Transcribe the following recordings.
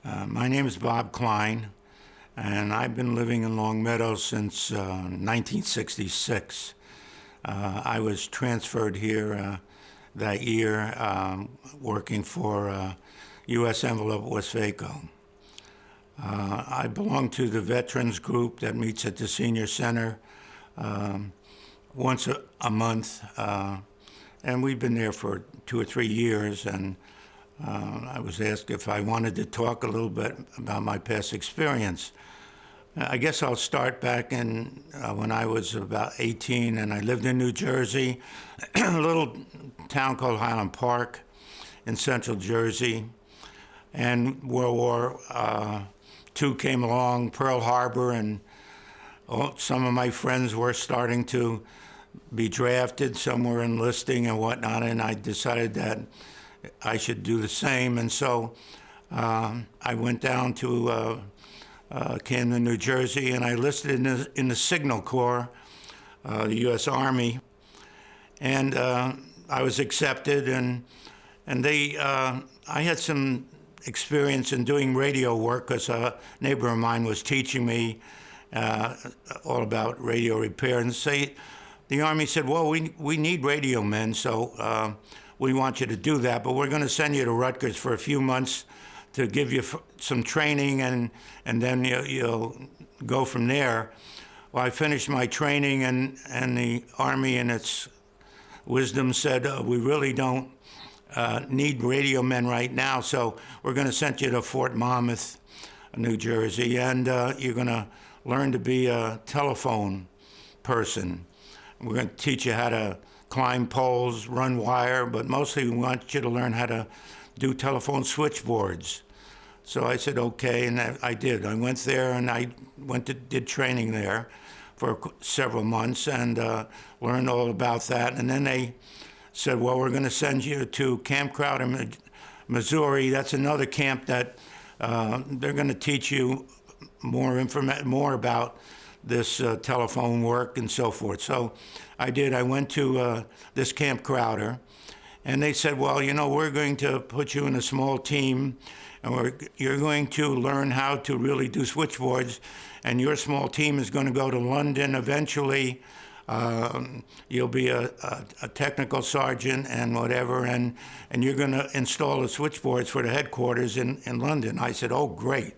My name is Bob Klein, and I've been living in Long Meadow since 1966. I was transferred here that year working for U.S. Envelope Westvaco. I belong to the veterans group that meets at the senior center once a month, and we've been there for 2 or 3 years. And I was asked if I wanted to talk a little bit about my past experience. I guess I'll start back in when I was about 18, and I lived in New Jersey, a little town called Highland Park in central Jersey. And World War II came along, Pearl Harbor, and some of my friends were starting to be drafted, some were enlisting and whatnot, and I decided that I should do the same. And so I went down to Camden, New Jersey, and I enlisted in the Signal Corps, the U.S. Army. And I was accepted, and I had some experience in doing radio work because a neighbor of mine was teaching me all about radio repair. And the Army said, well, we need radio men, so we want you to do that, but we're going to send you to Rutgers for a few months to give you some training, and then you'll go from there. Well, I finished my training, and the Army in its wisdom said, we really don't need radio men right now, so we're going to send you to Fort Monmouth, New Jersey, and you're going to learn to be a telephone person. We're going to teach you how to climb poles, run wire, but mostly we want you to learn how to do telephone switchboards. So I said, okay, and I did. I went there, and I did training there for several months, and learned all about that. And then they said, well, we're going to send you to Camp Crowder, Missouri. That's another camp that they're going to teach you more about this telephone work and so forth. So I did. I went to this Camp Crowder, and they said, well, we're going to put you in a small team, and you're going to learn how to really do switchboards, and your small team is going to go to London eventually. You'll be a technical sergeant and whatever, and you're going to install the switchboards for the headquarters in London. I said, oh, great.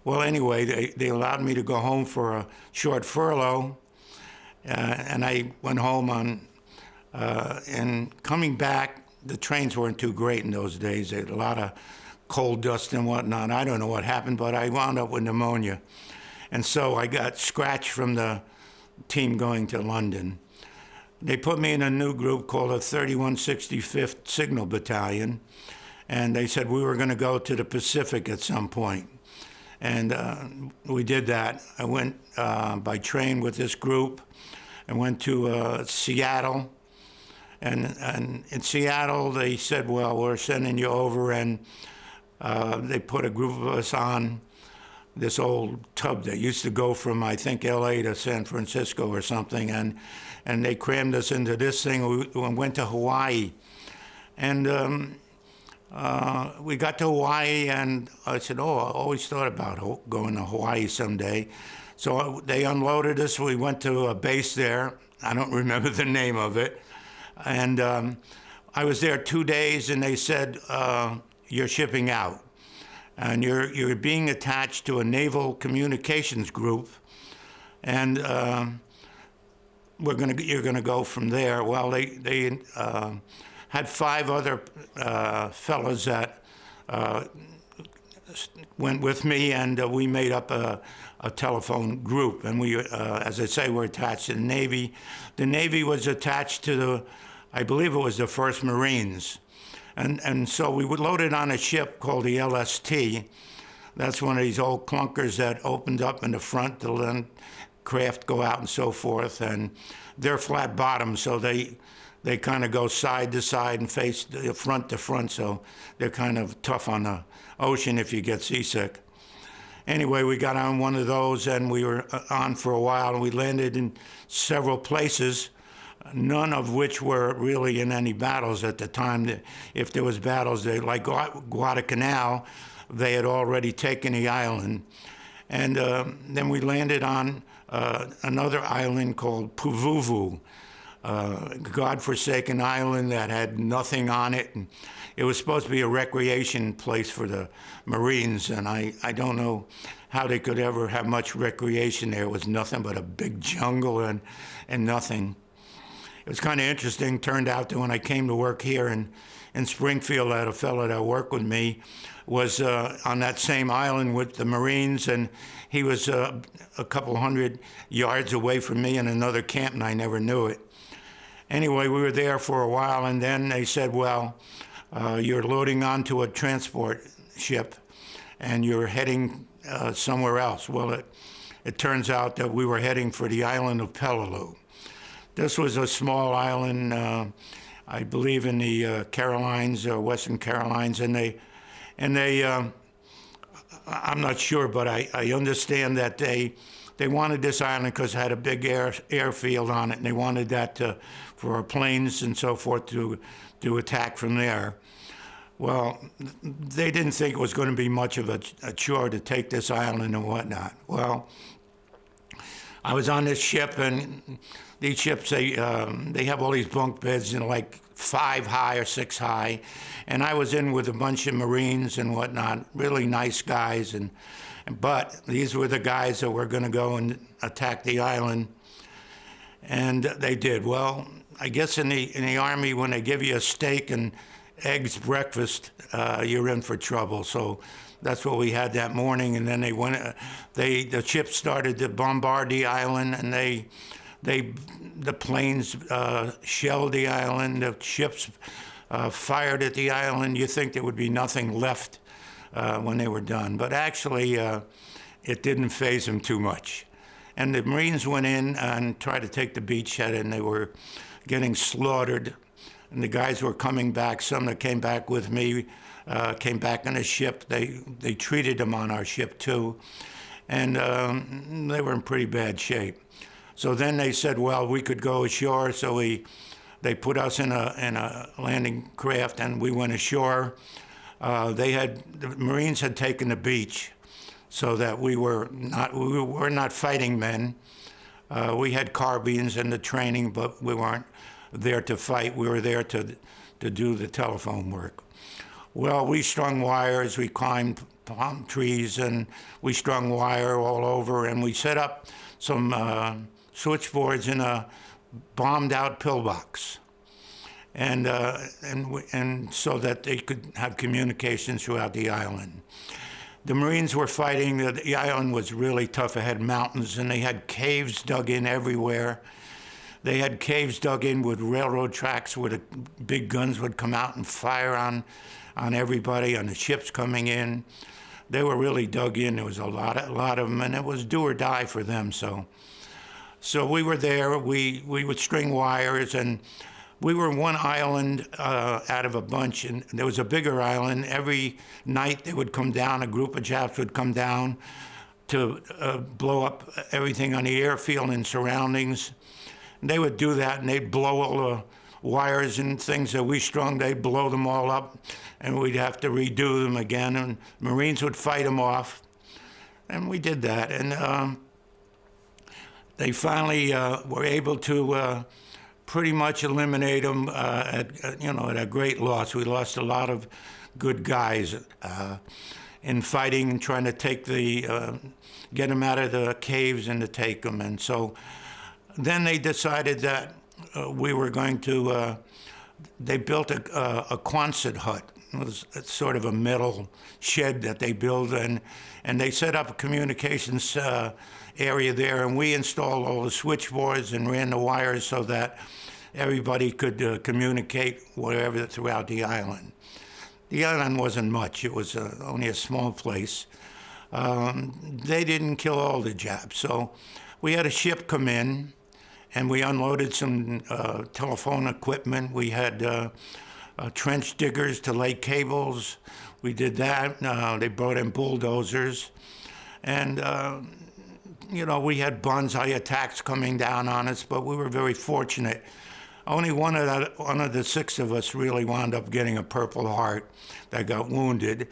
Well, anyway, they allowed me to go home for a short furlough, and I went home and coming back, the trains weren't too great in those days. They had a lot of coal dust and whatnot. I don't know what happened, but I wound up with pneumonia. And so I got scratched from the team going to London. They put me in a new group called the 3165th Signal Battalion, and they said we were going to go to the Pacific at some point. And we did that. I went by train with this group and went to Seattle. And in Seattle, they said, well, we're sending you over. And they put a group of us on this old tub that used to go from, I think, L.A. to San Francisco or something. And they crammed us into this thing. We went to Hawaii. And we got to Hawaii, and I said, oh, I always thought about going to Hawaii someday. So they unloaded us. We went to a base there. I don't remember the name of it. And I was there 2 days, and they said, you're shipping out. And you're being attached to a naval communications group, and you're gonna go from there. Well, they had 5 other fellows that went with me, and we made up a telephone group. And we, as I say, were attached to the Navy. The Navy was attached to I believe it was the 1st Marines. And so we would load it on a ship called the LST. That's one of these old clunkers that opened up in the front to let craft go out and so forth. And they're flat bottom, so they kind of go side to side and face front to front, so they're kind of tough on the ocean if you get seasick. Anyway, we got on one of those, and we were on for a while, and we landed in several places. none of which were really in any battles at the time. If there was battles, like Guadalcanal, they had already taken the island. And then we landed on another island called Puvuvu, godforsaken island that had nothing on it. And it was supposed to be a recreation place for the Marines, and I don't know how they could ever have much recreation there. It was nothing but a big jungle and nothing. It was kind of interesting. Turned out that when I came to work here in Springfield, I had a fellow that worked with me was on that same island with the Marines, and he was a couple hundred yards away from me in another camp, and I never knew it. Anyway, we were there for a while, and then they said, well, you're loading onto a transport ship, and you're heading somewhere else. Well, it turns out that we were heading for the island of Peleliu. This was a small island, I believe in the Carolines, Western Carolines, and they I'm not sure, but I understand that they wanted this island because it had a big airfield on it, and they wanted that for planes and so forth to attack from there. Well, they didn't think it was going to be much of a chore to take this island and whatnot. Well, I was on this ship, and these ships, they have all these bunk beds, like 5 high or 6 high, and I was in with a bunch of Marines and whatnot, really nice guys, but these were the guys that were going to go and attack the island, and they did. Well, I guess in the Army, when they give you a steak and eggs breakfast, you're in for trouble. So that's what we had that morning, and then the ship started to bombard the island, and the planes shelled the island, the ships fired at the island. You think there would be nothing left when they were done, but actually it didn't faze them too much. And the Marines went in and tried to take the beachhead, and they were getting slaughtered. And the guys were coming back. Some that came back with me came back on a ship. They treated them on our ship too, and they were in pretty bad shape. So then they said, well, we could go ashore. So they put us in a landing craft, and we went ashore. The Marines had taken the beach, so that we were not fighting men. We had carbines and the training, but we weren't there to fight. We were there to do the telephone work. Well, we strung wires, we climbed palm trees, and we strung wire all over, and we set up some switchboards in a bombed-out pillbox, and so that they could have communications throughout the island. The Marines were fighting. The island was really tough. It had mountains, and they had caves dug in everywhere. They had caves dug in with railroad tracks where the big guns would come out and fire on everybody, on the ships coming in. They were really dug in. There was a lot of them, and it was do or die for them. So we were there. We would string wires, and we were one island out of a bunch, and there was a bigger island. Every night they would come down. A group of Japs would come down to blow up everything on the airfield and surroundings. And they would do that, and they'd blow all the wires and things that we strung. They'd blow them all up, and we'd have to redo them again. And Marines would fight them off, and we did that. And they finally were able to pretty much eliminate them at a great loss. We lost a lot of good guys in fighting and trying to get them out of the caves and to take them. And so then they decided that we were going to, they built a Quonset hut. It was sort of a metal shed that they built, and they set up a communications area there, and we installed all the switchboards and ran the wires so that everybody could communicate wherever throughout the island. The island wasn't much. It was only a small place. They didn't kill all the Japs, so we had a ship come in, and we unloaded some telephone equipment. We had trench diggers to lay cables. We did that. They brought in bulldozers. And, we had bonsai attacks coming down on us, but we were very fortunate. Only one of the 6 of us really wound up getting a Purple Heart that got wounded.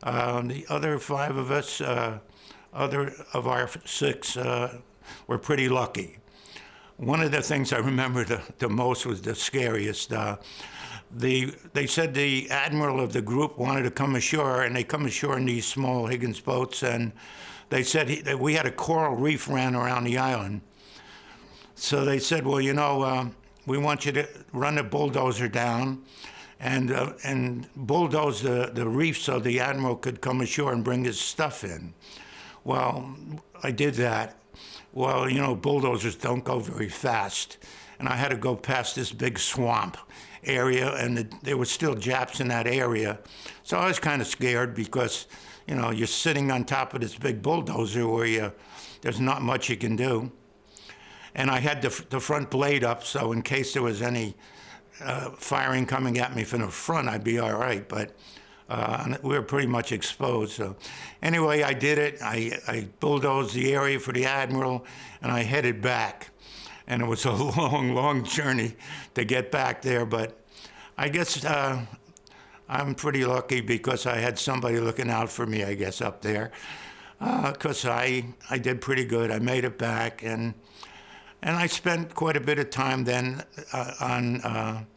The other 5 of us, other of our 6, were pretty lucky. One of the things I remember the most was the scariest. They said the admiral of the group wanted to come ashore, and they come ashore in these small Higgins boats, and they said that we had a coral reef ran around the island. So they said, well, you know, we want you to run a bulldozer down and bulldoze the reef so the admiral could come ashore and bring his stuff in. Well, I did that. Well, you know, bulldozers don't go very fast. And I had to go past this big swamp area, and there were still Japs in that area. So I was kind of scared because, you know, you're sitting on top of this big bulldozer where there's not much you can do. And I had the front blade up, so in case there was any firing coming at me from the front, I'd be all right. But we were pretty much exposed. So anyway, I did it. I bulldozed the area for the admiral, and I headed back. And it was a long, long journey to get back there. But I guess I'm pretty lucky because I had somebody looking out for me, I guess, up there. Because I did pretty good. I made it back. And I spent quite a bit of time then on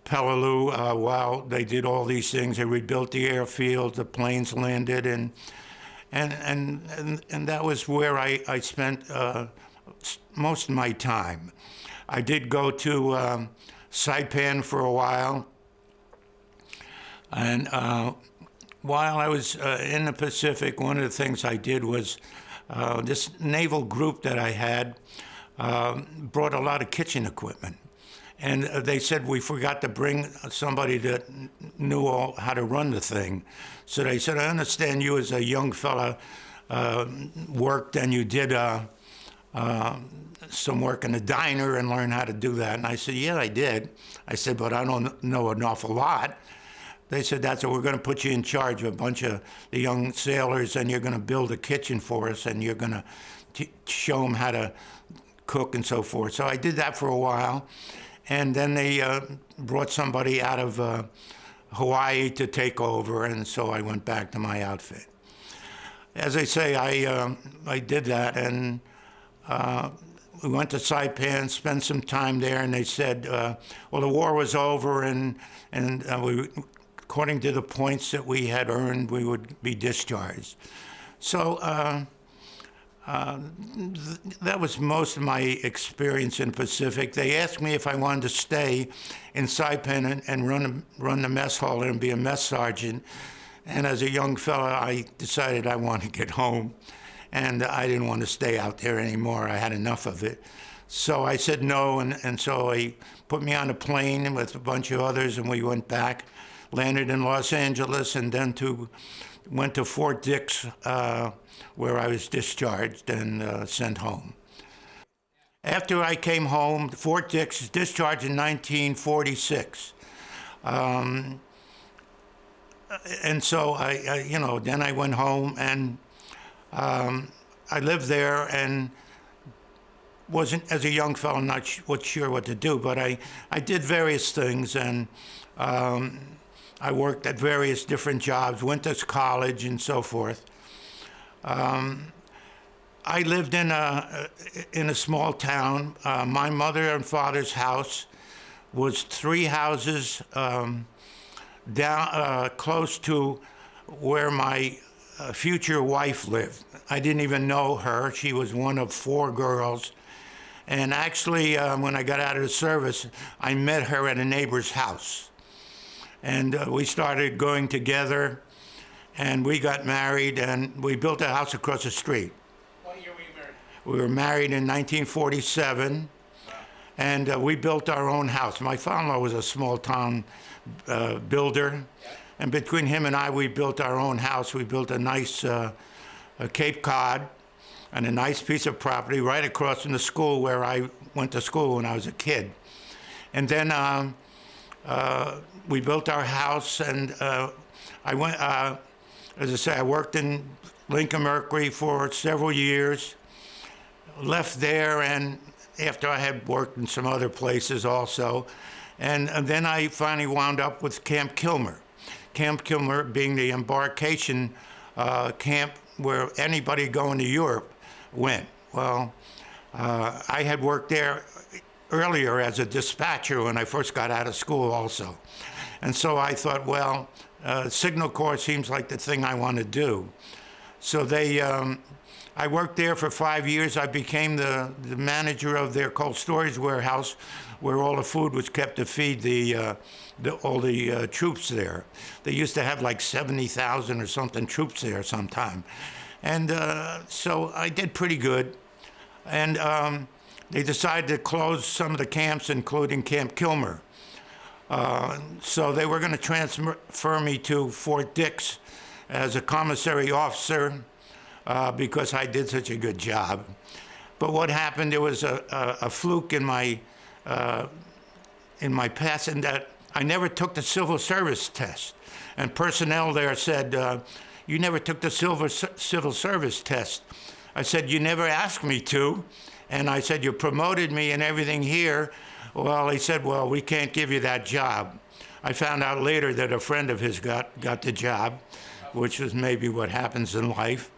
Peleliu while they did all these things. They rebuilt the airfield, the planes landed, and that was where I spent most of my time. I did go to Saipan for a while, and while I was in the Pacific, one of the things I did was this naval group that I had brought a lot of kitchen equipment. And they said we forgot to bring somebody that knew how to run the thing. So they said, I understand you as a young fella worked and you did some work in a diner and learned how to do that. And I said, yeah, I did. I said, but I don't know an awful lot. They said, that's what we're going to put you in charge of a bunch of the young sailors, and you're going to build a kitchen for us, and you're going to show them how to cook and so forth. So I did that for a while. And then they brought somebody out of Hawaii to take over, and so I went back to my outfit. As I say, I did that, and we went to Saipan, spent some time there, and they said, well, the war was over, and we, according to the points that we had earned, we would be discharged. So that was most of my experience in the Pacific. They asked me if I wanted to stay in Saipan and run the mess hall and be a mess sergeant. And as a young fella, I decided I wanted to get home, and I didn't want to stay out there anymore. I had enough of it. So I said no, and so he put me on a plane with a bunch of others, and we went back, landed in Los Angeles, and then went to Fort Dix, where I was discharged and sent home. After I came home, Fort Dix was discharged in 1946. And so then I went home, and I lived there and wasn't, as a young fellow, not sure what to do, but I did various things, and I worked at various different jobs, went to college and so forth. I lived in a small town. My mother and father's house was 3 houses down close to where my future wife lived. I didn't even know her. She was one of 4 girls. And actually, when I got out of the service, I met her at a neighbor's house. And we started going together, and we got married, and we built a house across the street. What year were you married? We were married in 1947, and we built our own house. My father-in-law was a small-town builder, and between him and I, we built our own house. We built a nice Cape Cod and a nice piece of property right across from the school where I went to school when I was a kid. And then we built our house, and I went, as I say, I worked in Lincoln Mercury for several years, left there, and after I had worked in some other places also, and then I finally wound up with Camp Kilmer. Camp Kilmer being the embarkation camp where anybody going to Europe went. Well, I had worked there earlier as a dispatcher when I first got out of school also. And so I thought, well, Signal Corps seems like the thing I want to do. So I worked there for 5 years. I became the manager of their cold storage warehouse where all the food was kept to feed all the troops there. They used to have like 70,000 or something troops there sometime. And so I did pretty good. And they decided to close some of the camps, including Camp Kilmer. So they were going to transfer me to Fort Dix as a commissary officer because I did such a good job. But what happened, there was a fluke in my passing that I never took the civil service test. And personnel there said, you never took the civil service test. I said, you never asked me to. And I said, you promoted me and everything here. Well, he said, well, we can't give you that job. I found out later that a friend of his got the job, which is maybe what happens in life.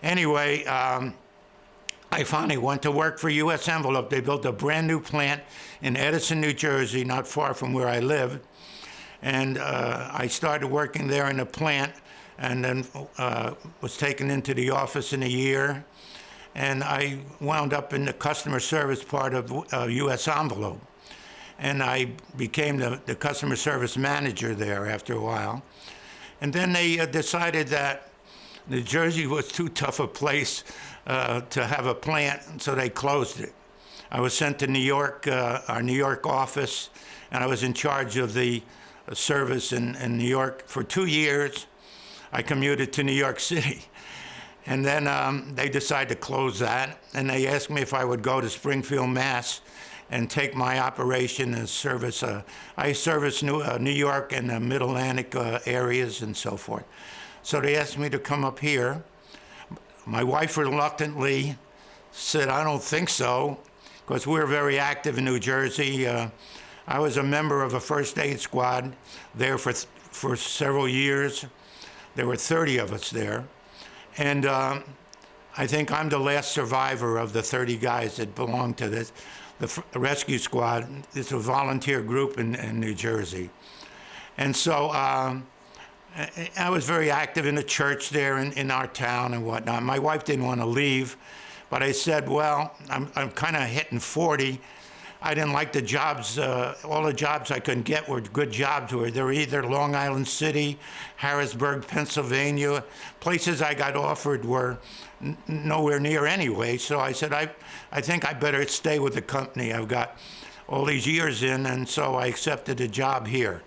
Anyway, I finally went to work for U.S. Envelope. They built a brand new plant in Edison, New Jersey, not far from where I lived. And I started working there in the plant and then was taken into the office in a year. And I wound up in the customer service part of U.S. Envelope. And I became the customer service manager there after a while. And then they decided that New Jersey was too tough a place to have a plant, and so they closed it. I was sent to New York, our New York office, and I was in charge of the service in New York for 2 years. I commuted to New York City. And then they decided to close that, and they asked me if I would go to Springfield, Mass, and take my operation and service. I service New York and the Mid-Atlantic areas and so forth. So they asked me to come up here. My wife reluctantly said, I don't think so, because we're very active in New Jersey. I was a member of a first aid squad there for several years. There were 30 of us there. And I think I'm the last survivor of the 30 guys that belong to the rescue squad. It's a volunteer group in New Jersey. And so I was very active in the church there in our town and whatnot. My wife didn't want to leave, but I said, well, I'm kind of hitting 40. I didn't like the jobs. All the jobs I couldn't get were good jobs. They were either Long Island City, Harrisburg, Pennsylvania. Places I got offered were nowhere near anyway. So I said, I think I better stay with the company. I've got all these years in, and so I accepted a job here.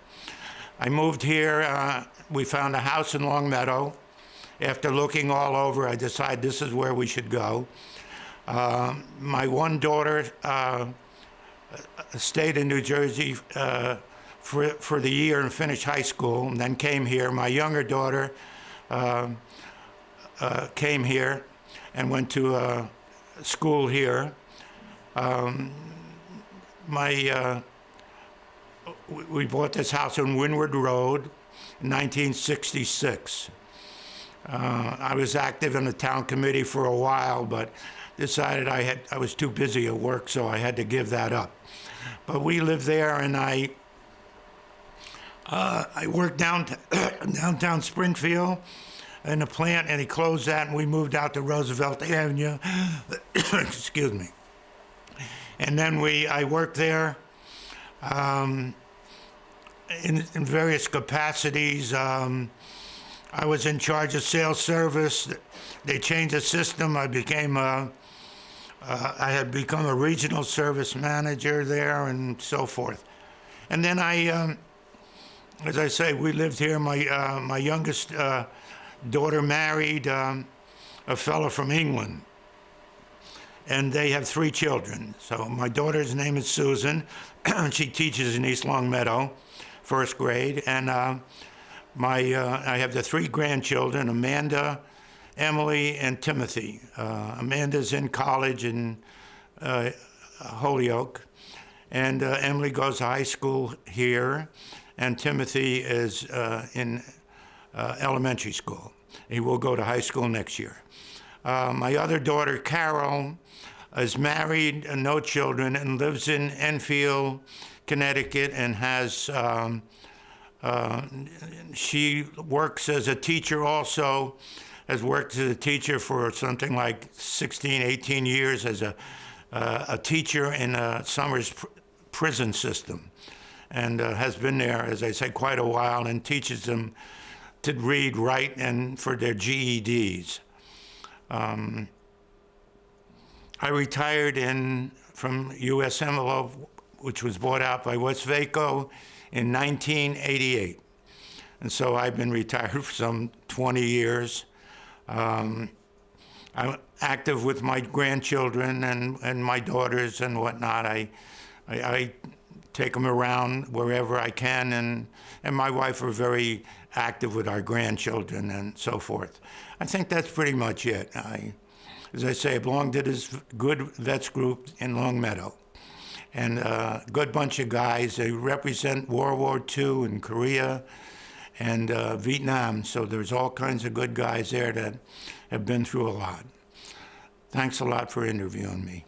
I moved here. We found a house in Long Meadow. After looking all over, I decided this is where we should go. My one daughter stayed in New Jersey for the year and finished high school, and then came here. My younger daughter came here and went to school here. We bought this house on Windward Road in 1966. I was active in the town committee for a while, but decided I was too busy at work, so I had to give that up. But we lived there, and I worked downtown Springfield in the plant, and he closed that, and we moved out to Roosevelt Avenue. Excuse me. And then I worked there in various capacities. I was in charge of sales service. They changed the system. I had become a regional service manager there and so forth. And then as I say, we lived here. My youngest daughter married a fellow from England, and they have 3 children. So my daughter's name is Susan. She teaches in East Long Meadow, first grade, and I have the 3 grandchildren, Amanda, Emily, and Timothy. Amanda's in college in Holyoke, and Emily goes to high school here, and Timothy is in elementary school. He will go to high school next year. My other daughter, Carol, is married and no children and lives in Enfield, Connecticut, and has she works as a teacher also, has worked as a teacher for something like 16, 18 years as a teacher in a Summers prison system, and has been there, as I said, quite a while, and teaches them to read, write, and for their GEDs. I retired from U.S. Envelope, which was bought out by Westvaco in 1988. And so I've been retired for some 20 years. I'm active with my grandchildren and my daughters and whatnot. I take them around wherever I can, and my wife are very active with our grandchildren and so forth. I think that's pretty much it. As I say, I belong to this good vets group in Long Meadow. And a good bunch of guys. They represent World War II and Korea and Vietnam. So there's all kinds of good guys there that have been through a lot. Thanks a lot for interviewing me.